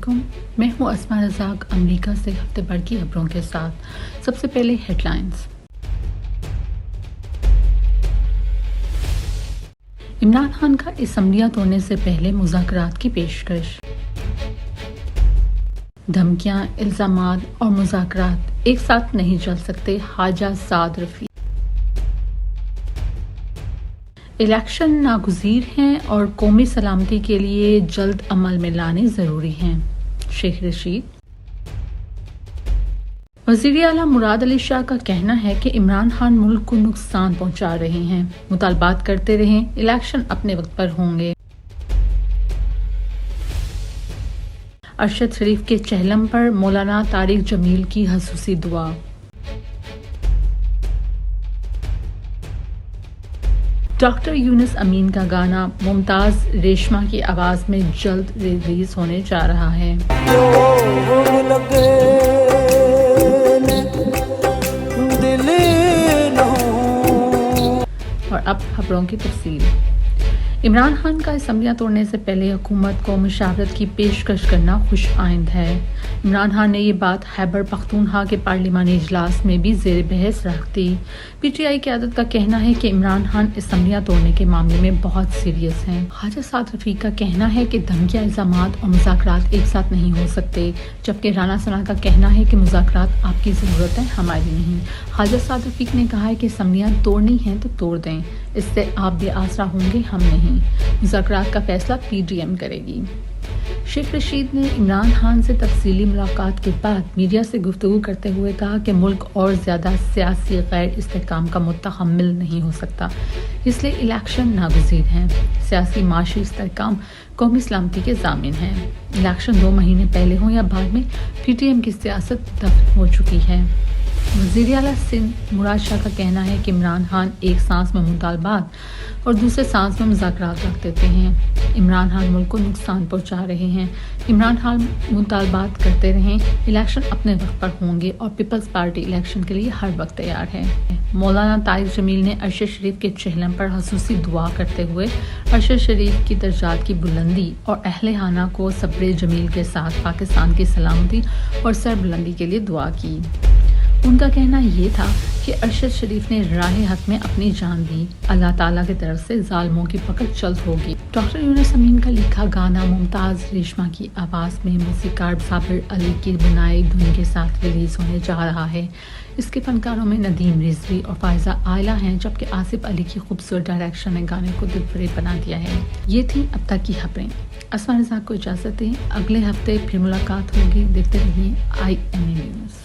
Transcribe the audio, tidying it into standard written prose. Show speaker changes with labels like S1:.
S1: अलैकुम, मैं हूँ अस्मा रज़ाक अमेरिका से हफ्ते भर की खबरों के साथ। सबसे पहले हेडलाइंस। इमरान खान का असम्बलियां तोड़ने से पहले मुज़ाकरात की पेशकश। धमकियां, इल्ज़ामात और मुज़ाकरात एक साथ नहीं चल सकते, हाजा साद रफ़ी। इलेक्शन नागुज़ीर हैं और कौमी सलामती के लिए जल्द अमल में लाने ज़रूरी हैं, शेख रशीद। वज़ीर आला मुराद अली शाह का कहना है कि इमरान खान मुल्क को नुकसान पहुंचा रहे हैं, मुतालबात करते रहें, इलेक्शन अपने वक्त पर होंगे। अरशद शरीफ के चहलम पर मौलाना तारिक जमील की खसूसी दुआ। डॉक्टर यूनुस अमीन का गाना मुमताज़ रेशमा की आवाज़ में जल्द रिलीज होने जा रहा है। और अब खबरों की तफसील। इमरान खान का असम्बलियां तोड़ने से पहले हुकूमत को मुशावरत की पेशकश करना खुश आइंद है। इमरान खान ने ये बात खैबर पख्तूनख्वा के पार्लिमानी इजलास में भी ज़ेर बहस रख दी। पीटीआई क़यादत का कहना है कि इमरान खान असम्बलियां तोड़ने के मामले में बहुत सीरियस हैं। ख्वाजा साद रफ़ीक का कहना है कि धमकियां, इल्ज़ामात और मुज़ाकरात एक साथ नहीं हो सकते, जबकि राना सना का कहना है कि मुज़ाकरात आपकी ज़रूरत है, हमारी नहीं। ख्वाजा साद रफ़ीक ने कहा है कि असम्बलियां तोड़नी हैं तो तोड़ दें, इससे आप बेआसरा होंगे, हम नहीं। मुज़ाकरात का फैसला पीडीएम करेगी। शेख रशीद ने इमरान खान से तफसीली मुलाकात के बाद मीडिया से गुफ्तगू करते हुए कहा कि मुल्क और ज़्यादा सियासी गैर इस्तेहकाम का मुतहम्मिल नहीं हो सकता, इसलिए इलेक्शन नागुज़ीर हैं। सियासी माशी इस्तेहकाम कौमी सलामती के ज़ामिन हैं। इलेक्शन 2 महीने पहले हों या बाद में, पीटीएम की सियासत दफ्न हो चुकी है। वज़ीर आला सिंध मुराद शाह का कहना है कि इमरान खान एक सांस में मुतालबात और दूसरे सांस में मुज़ाकरात रख देते हैं। इमरान खान मुल्क को नुकसान पहुंचा रहे हैं। इमरान खान मुतालबात करते रहें, इलेक्शन अपने वक्त पर होंगे और पीपल्स पार्टी इलेक्शन के लिए हर वक्त तैयार है। मौलाना तारिक जमील ने अरशद शरीफ के चहलम पर खसूसी दुआ करते हुए अरशद शरीफ की दर्जात की बुलंदी और अहले खाना को सब्र जमील के साथ पाकिस्तान की सलामती और सरबुलंदी के लिए दुआ की। उनका कहना ये था कि अरशद शरीफ ने राह हक में अपनी जान दी, अल्लाह ताला की तरफ से जालिमों की पकड़ जल्द होगी। डॉक्टर यूनुस अमीन का लिखा गाना मुमताज़ रेशमा की आवाज़ में मूसीकार साबिर अली की बुनाई धुन के साथ रिलीज होने जा रहा है। इसके फनकारों में नदीम रिजवी और फायजा आयला हैं, जबकि आसिफ अली की खूबसूरत डायरेक्शन ने गाने को दिलफरेब बना दिया है। ये थी अब तक की खबरें। अस्मा रज़ाक को इजाज़त दें, अगले हफ्ते फिर मुलाकात होगी। देखते रहिए INA न्यूज़।